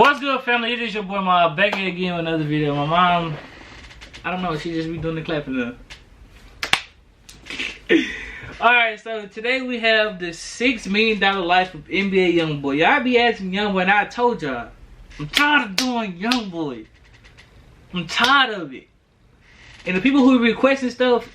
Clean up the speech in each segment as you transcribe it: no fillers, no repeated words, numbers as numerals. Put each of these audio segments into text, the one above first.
What's good, family? It is your boy Ma back here again with another video. My mom, I don't know, she just be doing the clapping up. Alright, so today we have the $6 million life of NBA YoungBoy. Y'all be asking YoungBoy, and I told y'all, I'm tired of doing YoungBoy. I'm tired of it. And the people who be requesting stuff,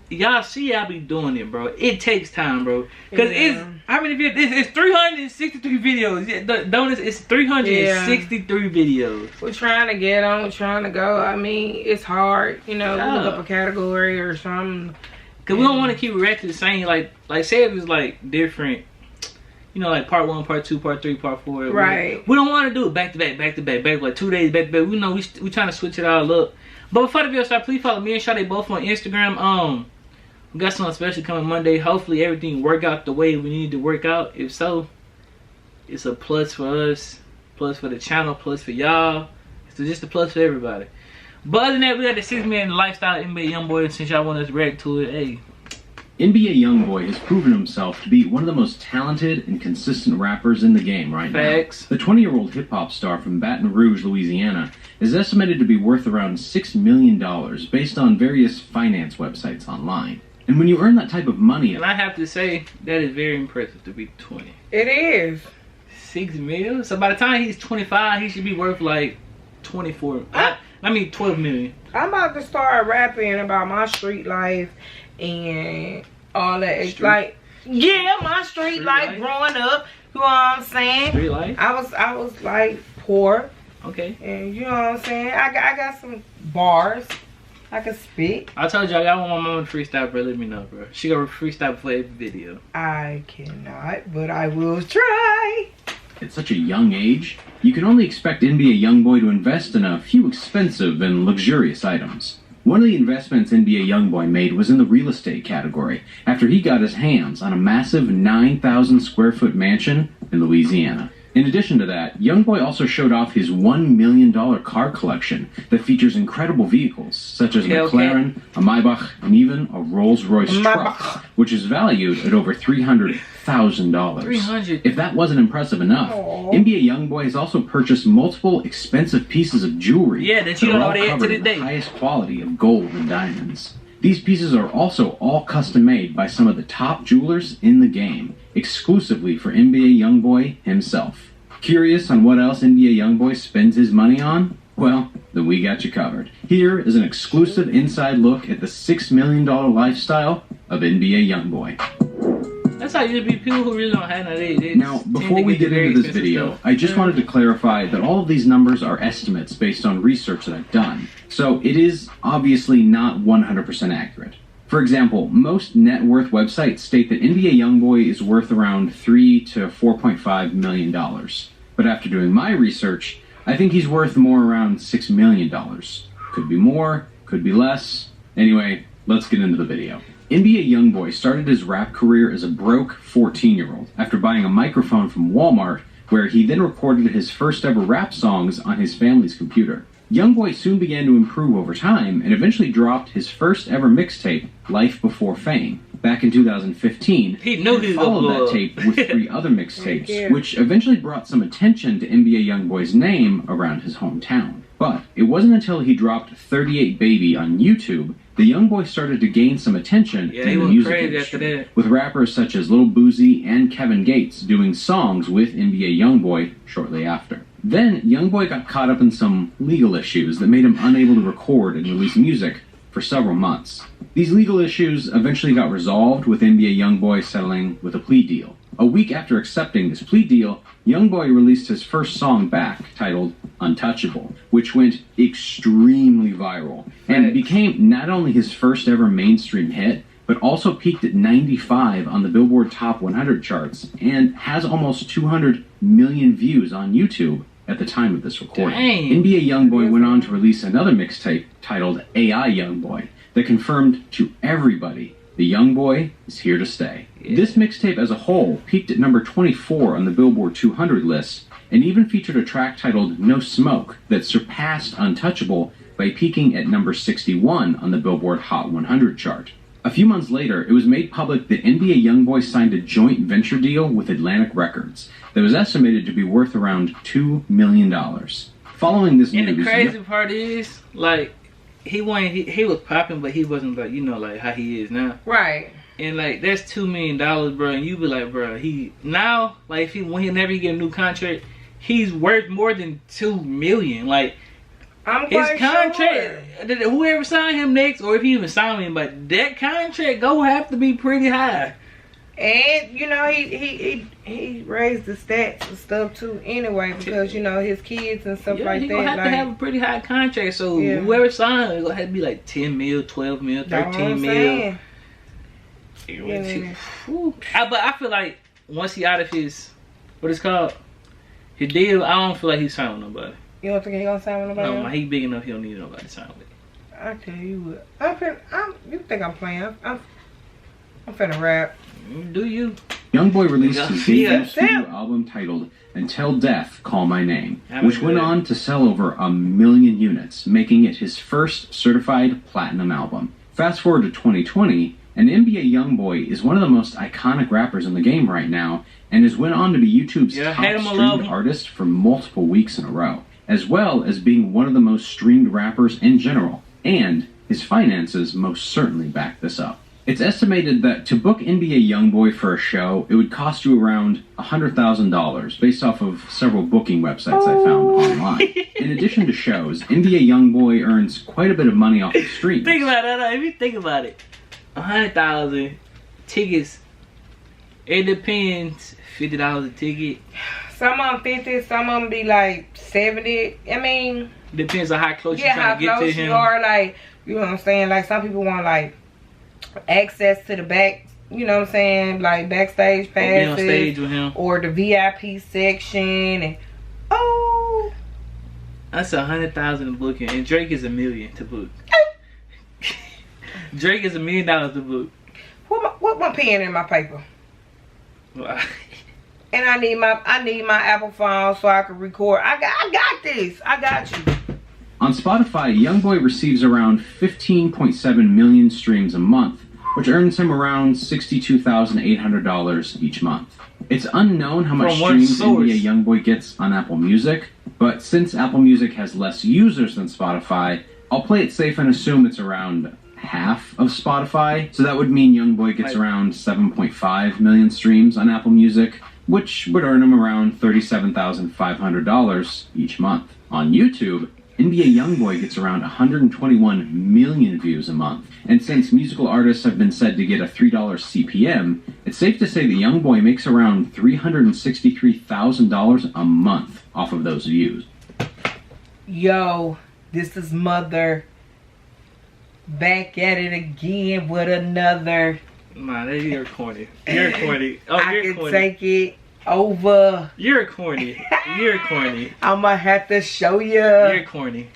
y'all see I be doing it, bro. It takes time, bro. Cause it's how many videos? It's 363 videos. Yeah, don't it's 363 videos. We're trying to get on, trying to go. I mean, it's hard, you know. Look up a category or something. Cause we don't want to keep reacting the same. Like say it was like different. You know, like part 1, part 2, part 3, part 4. Right. We don't want to do it back to back, like 2 days back to back. We know we trying to switch it all up. But before the video starts, please follow me and Shade both on Instagram. We got something special coming Monday. Hopefully everything work out the way we need to work out. If so, it's a plus for us, plus for the channel, plus for y'all. It's just a plus for everybody. But other than that, we got the $6 million lifestyle NBA YoungBoy. Since y'all want us to react to it, hey. NBA YoungBoy has proven himself to be one of the most talented and consistent rappers in the game right Facts. now. The 20-year-old hip-hop star from Baton Rouge, Louisiana, is estimated to be worth around $6 million based on various finance websites online. And when you earn that type of money... And I have to say, that is very impressive to be 20. It is. $6 million? So by the time he's 25, he should be worth like 24. I mean 12 million. I'm about to start rapping about my street life and all that. It's like, yeah, my street life growing up. You know what I'm saying? Street life? I was like poor. Okay. And you know what I'm saying? I got some bars. I can spit. I told y'all, y'all want my mama to freestyle, bro. Let me know, bro. She got to freestyle for every video. I cannot, but I will try. At such a young age, you can only expect NBA YoungBoy to invest in a few expensive and luxurious items. One of the investments NBA YoungBoy made was in the real estate category after he got his hands on a massive 9,000 square foot mansion in Louisiana. In addition to that, YoungBoy also showed off his $1 million car collection that features incredible vehicles such as a McLaren, a Maybach, and even a Rolls-Royce truck, which is valued at over $300,000. $300,000. If that wasn't impressive enough, NBA YoungBoy has also purchased multiple expensive pieces of jewelry that you don't know they covered in the highest quality of gold and diamonds. These pieces are also all custom made by some of the top jewelers in the game, exclusively for NBA YoungBoy himself. Curious on what else NBA YoungBoy spends his money on? Well, then we got you covered. Here is an exclusive inside look at the $6 million lifestyle of NBA YoungBoy. That's how you be people who really don't have no they Now, before we get into this video, I just wanted to clarify that all of these numbers are estimates based on research that I've done. So it is obviously not 100% accurate. For example, most net worth websites state that NBA YoungBoy is worth around $3 to $4.5 million. But after doing my research, I think he's worth more around $6 million. Could be more, could be less. Anyway, let's get into the video. NBA YoungBoy started his rap career as a broke 14-year-old after buying a microphone from Walmart, where he then recorded his first ever rap songs on his family's computer. YoungBoy soon began to improve over time and eventually dropped his first ever mixtape, Life Before Fame, back in 2015. He knew he followed that tape with 3 other mixtapes, which eventually brought some attention to NBA YoungBoy's name around his hometown. But it wasn't until he dropped 38 Baby on YouTube the YoungBoy started to gain some attention in the music industry, with rappers such as Lil Boosie and Kevin Gates doing songs with NBA YoungBoy shortly after. Then, YoungBoy got caught up in some legal issues that made him unable to record and release music for several months. These legal issues eventually got resolved, with NBA YoungBoy settling with a plea deal. A week after accepting this plea deal, YoungBoy released his first song back, titled Untouchable, which went extremely viral and became not only his first ever mainstream hit, but also peaked at 95 on the Billboard Top 100 charts and has almost 200 million views on YouTube at the time of this recording. NBA YoungBoy went on to release another mixtape titled AI YoungBoy that confirmed to everybody the YoungBoy is here to stay. This mixtape as a whole peaked at number 24 on the Billboard 200 list and even featured a track titled No Smoke that surpassed Untouchable by peaking at number 61 on the Billboard Hot 100 chart. A few months later, it was made public that NBA YoungBoy signed a joint venture deal with Atlantic Records that was estimated to be worth around $2 million. Following this news... And the crazy part is, like, he was popping, but he wasn't, like, you know, like, how he is now. Right. And, like, that's $2 million, bro, and you be like, bro, now, like, whenever he get a new contract, he's worth more than $2 million. Like, his contract, whoever signed him next, or if he even signed him, but that contract gonna have to be pretty high. And you know he raised the stats and stuff too anyway, because you know his kids and stuff like that. He gonna have to have a pretty high contract. So whoever signed him, it's gonna have to be like 10 mil, 12 mil, 13 mil. But I feel like once he out of his his deal, I don't feel like he's signing with nobody. You don't think he gonna sign with nobody? No, he big enough. He don't need nobody to sign with. I tell you what, you think I'm playing? I'm finna rap. Do you? YoungBoy released his debut studio album titled "Until Death Call My Name," which went on to sell over 1 million units, making it his first certified platinum album. Fast forward to 2020, and NBA YoungBoy is one of the most iconic rappers in the game right now, and has went on to be YouTube's top streamed artist for multiple weeks in a row, as well as being one of the most streamed rappers in general, and his finances most certainly back this up. It's estimated that to book NBA YoungBoy for a show, it would cost you around $100,000 based off of several booking websites I found online. In addition to shows, NBA YoungBoy earns quite a bit of money off of streams. Think about that. If you think about it, 100,000 tickets. It depends. $50 a ticket. Some of them 50, some of them be like 70. I mean, depends on how close you're trying to get to him. You are, like, you know what I'm saying? Like, some people want like access to the back, you know what I'm saying, like backstage passes, on stage with him, or the VIP section, and that's 100,000 to booking, and Drake is $1 million to book. Drake is $1 million to book. What my pen in my paper? And I need my Apple phone so I can record. I got this. I got you. On Spotify, YoungBoy receives around 15.7 million streams a month, which earns him around $62,800 each month. It's unknown how much streams NBA YoungBoy gets on Apple Music, but since Apple Music has less users than Spotify, I'll play it safe and assume it's around half of Spotify. So that would mean YoungBoy gets around 7.5 million streams on Apple Music, which would earn him around $37,500 each month. On YouTube, NBA YoungBoy gets around 121 million views a month, and since musical artists have been said to get a $3 CPM, it's safe to say that YoungBoy makes around $363,000 a month off of those views. Yo, this is Mother back at it again with another. Man, you're corny. You're corny. Oh, I can take it over. You're corny. You're corny. I'ma have to show you. You're corny.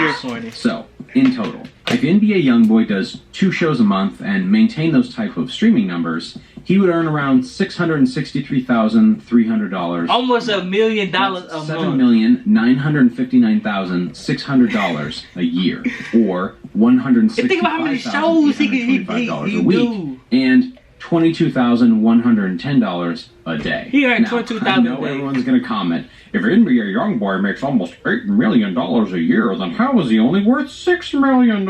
You're corny. So, in total, if NBA YoungBoy does 2 shows a month and maintain those type of streaming numbers, he would earn around $663,300. Almost $1 million a month. $7,959,600 a year, or $165,025 think about how many shows he a week, and $22,110 a day. He earned $22,000 I know everyone's going to comment, if NBA YoungBoy makes almost $8 million a year, then how is he only worth $6 million?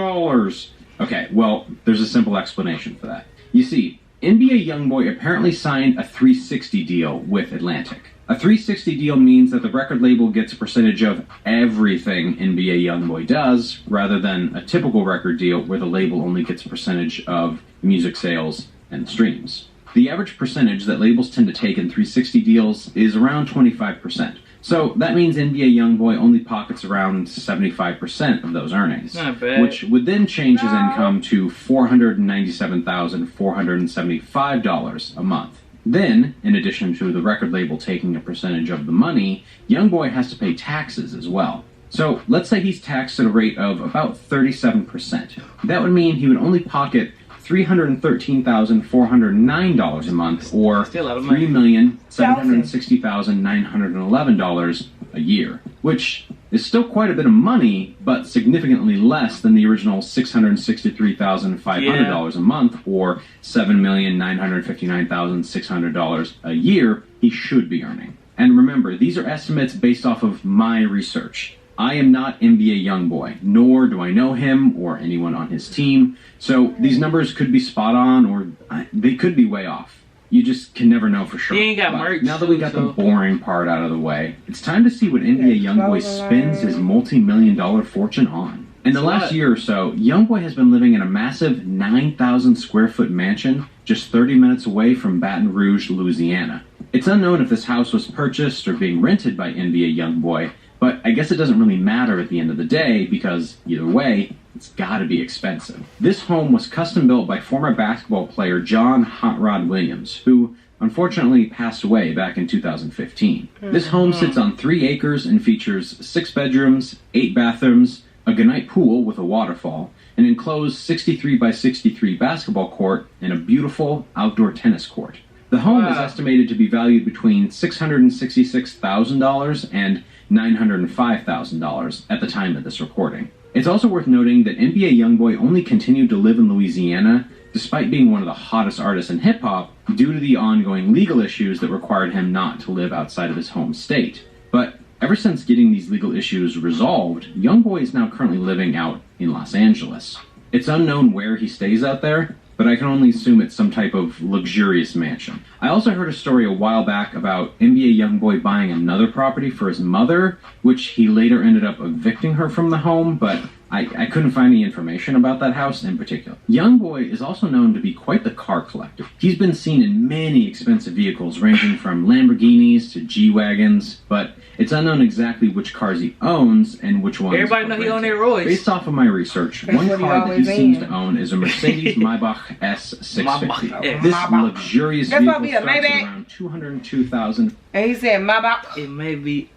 Okay, well, there's a simple explanation for that. You see, NBA YoungBoy apparently signed a 360 deal with Atlantic. A 360 deal means that the record label gets a percentage of everything NBA YoungBoy does, rather than a typical record deal where the label only gets a percentage of music sales and streams. The average percentage that labels tend to take in 360 deals is around 25%. So that means NBA YoungBoy only pockets around 75% of those earnings, which would then change his income to $497,475 a month. Then, in addition to the record label taking a percentage of the money, YoungBoy has to pay taxes as well. So let's say he's taxed at a rate of about 37%. That would mean he would only pocket $313,409 a month, or $3,760,911 a year, which is still quite a bit of money, but significantly less than the original $663,500 a month, or $7,959,600 a year he should be earning. And remember, these are estimates based off of my research. I am not NBA YoungBoy, nor do I know him or anyone on his team, so these numbers could be spot on or they could be way off. You just can never know for sure. He ain't got merch. Now that we got the boring part out of the way, it's time to see what NBA YoungBoy spends his multi-million-dollar fortune on. In the last year or so, YoungBoy has been living in a massive 9,000 square foot mansion just 30 minutes away from Baton Rouge, Louisiana. It's unknown if this house was purchased or being rented by NBA YoungBoy, but I guess it doesn't really matter at the end of the day because, either way, it's gotta be expensive. This home was custom built by former basketball player John Hot Rod Williams, who unfortunately passed away back in 2015. This home sits on 3 acres and features 6 bedrooms, 8 bathrooms, a goodnight pool with a waterfall, an enclosed 63 by 63 basketball court, and a beautiful outdoor tennis court. The home is estimated to be valued between $666,000 and $905,000 at the time of this recording. It's also worth noting that NBA YoungBoy only continued to live in Louisiana despite being one of the hottest artists in hip-hop due to the ongoing legal issues that required him not to live outside of his home state. But ever since getting these legal issues resolved, YoungBoy is now currently living out in Los Angeles. It's unknown where he stays out there, but I can only assume it's some type of luxurious mansion. I also heard a story a while back about NBA YoungBoy buying another property for his mother, which he later ended up evicting her from the home, but I couldn't find any information about that house in particular. YoungBoy is also known to be quite the car collector. He's been seen in many expensive vehicles ranging from Lamborghinis to G-Wagons, but it's unknown exactly which cars he owns and which ones. Everybody know he own their Royce. Based off of my research, one car that he seems to own is a Mercedes Maybach S650. This luxurious vehicle starts at around $202,000. And he said Maybach. It may be.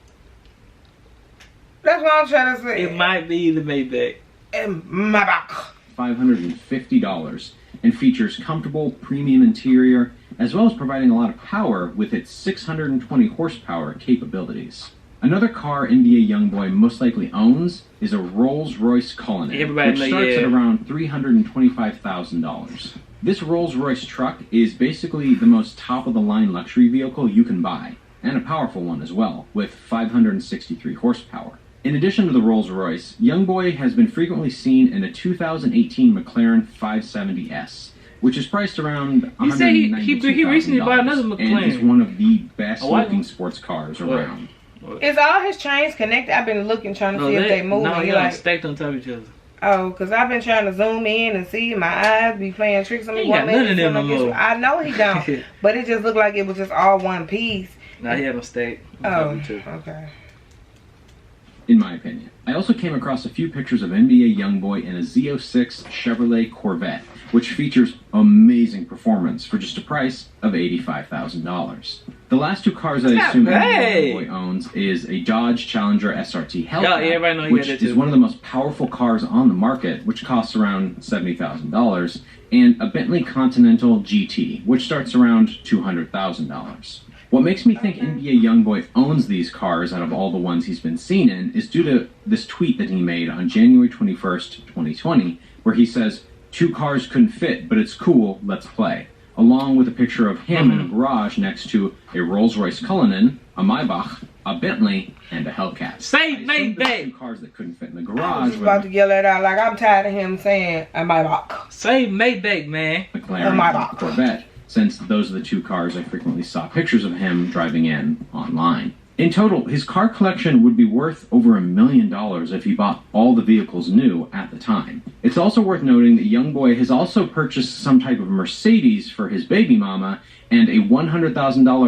That's what I'm trying to say. It might be the Maybach. Maybach. $550 and features comfortable premium interior as well as providing a lot of power with its 620 horsepower capabilities. Another car NBA YoungBoy most likely owns is a Rolls-Royce Cullinan, which starts at around $325,000. This Rolls-Royce truck is basically the most top-of-the-line luxury vehicle you can buy, and a powerful one as well, with 563 horsepower. In addition to the Rolls-Royce, YoungBoy has been frequently seen in a 2018 McLaren 570S, which is priced around $192,000. He recently bought another McLaren. And is one of the best-looking sports cars around. Is all his chains connected? I've been looking, trying to see if they move. No, they're like stacked on top of each other. Oh, because I've been trying to zoom in and see. My eyes be playing tricks on me. He got none of them no more. I know he don't, but it just looked like it was just all one piece. Now he have a stack. Oh, okay. In my opinion. I also came across a few pictures of NBA YoungBoy in a Z06 Chevrolet Corvette, which features amazing performance for just a price of $85,000. The last 2 cars I assume NBA YoungBoy owns is a Dodge Challenger SRT Hellcat, which is one of the most powerful cars on the market, which costs around $70,000, and a Bentley Continental GT, which starts around $200,000. What makes me think NBA YoungBoy owns these cars out of all the ones he's been seen in is due to this tweet that he made on January 21st, 2020, where he says, 2 cars couldn't fit, but it's cool, let's play. Along with a picture of him in a garage next to a Rolls-Royce Cullinan, a Maybach, a Bentley, and a Hellcat. Say Maybach! 2 cars that couldn't fit in the garage. I was about to yell it out like I'm tired of him saying a Maybach. Say Maybach, man. McLaren and Corvette, since those are the 2 cars I frequently saw pictures of him driving in online. In total, his car collection would be worth over $1 million if he bought all the vehicles new at the time. It's also worth noting that YoungBoy has also purchased some type of Mercedes for his baby mama and a $100,000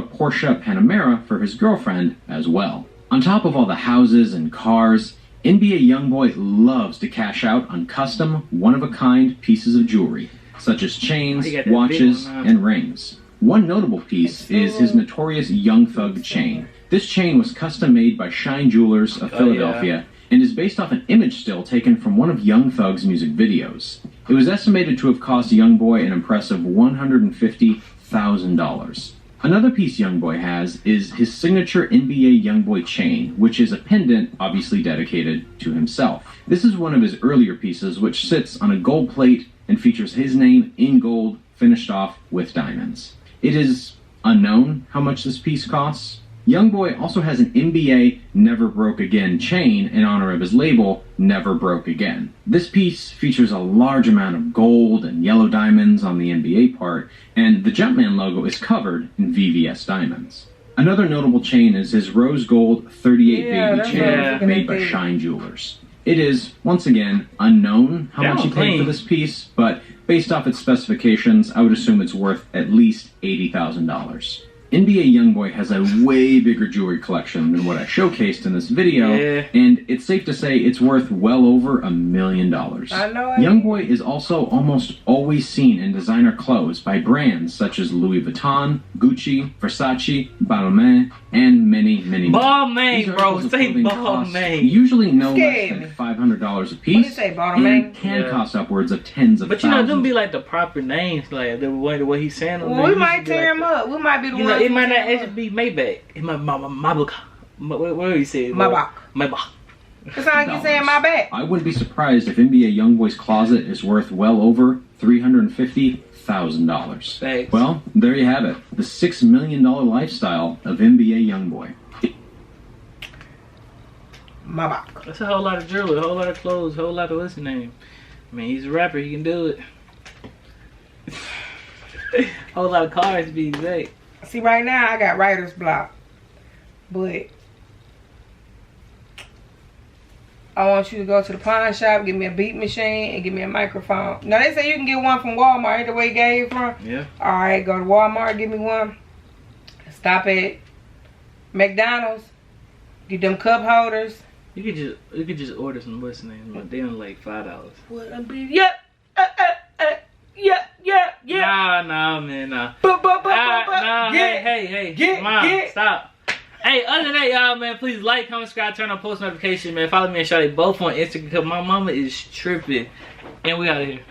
Porsche Panamera for his girlfriend as well. On top of all the houses and cars, NBA YoungBoy loves to cash out on custom, one-of-a-kind pieces of jewelry, such as chains, watches, and rings. One notable piece is his notorious Young Thug chain. This chain was custom made by Shine Jewelers of Philadelphia and is based off an image still taken from one of Young Thug's music videos. It was estimated to have cost YoungBoy an impressive $150,000. Another piece YoungBoy has is his signature NBA YoungBoy chain, which is a pendant obviously dedicated to himself. This is one of his earlier pieces, which sits on a gold plate and features his name in gold, finished off with diamonds. It is unknown how much this piece costs. YoungBoy also has an NBA Never Broke Again chain in honor of his label, Never Broke Again. This piece features a large amount of gold and yellow diamonds on the NBA part, and the Jumpman logo is covered in VVS diamonds. Another notable chain is his rose gold 38 baby chain made by Shine Jewelers. It is, once again, unknown how much he paid for this piece, but based off its specifications, I would assume it's worth at least $80,000. NBA YoungBoy has a way bigger jewelry collection than what I showcased in this video, and it's safe to say it's worth well over $1 million. I know it. YoungBoy is also almost always seen in designer clothes by brands such as Louis Vuitton, Gucci, Versace, Balmain, and many more. Balmain, bro. Say Balmain. Usually no less than $500 a piece. What do you say, Balmain? And can cost upwards of tens of thousands. But you know, them be like the proper names, like the way he's saying them. Well, we might tear him up. We might be the ones. It might not actually be Maybach. It might Maybach. What do you say? Maybach. It's not like you're saying my back. I wouldn't be surprised if NBA YoungBoy's closet is worth well over $350,000. Well, there you have it. The $6 million lifestyle of NBA YoungBoy. My back. That's a whole lot of jewelry, a whole lot of clothes, a whole lot of what's his name. I mean, he's a rapper. He can do it. A whole lot of cars to be exact. See, right now I got writer's block, but I want you to go to the pawn shop, give me a beat machine, and give me a microphone. Now, they say you can get one from Walmart. Ain't the way you gave it from? Yeah. All right, go to Walmart, give me one. Stop at McDonald's. Get them cup holders. You could just order some what's the name? They only like $5. What be? Yep. Yeah. Nah, man, nah. Nah. Hey, come on, stop. Hey, other than that, y'all, man, please like, comment, subscribe, turn on post notifications, man. Follow me and Shawty both on Instagram because my mama is tripping. And we out of here.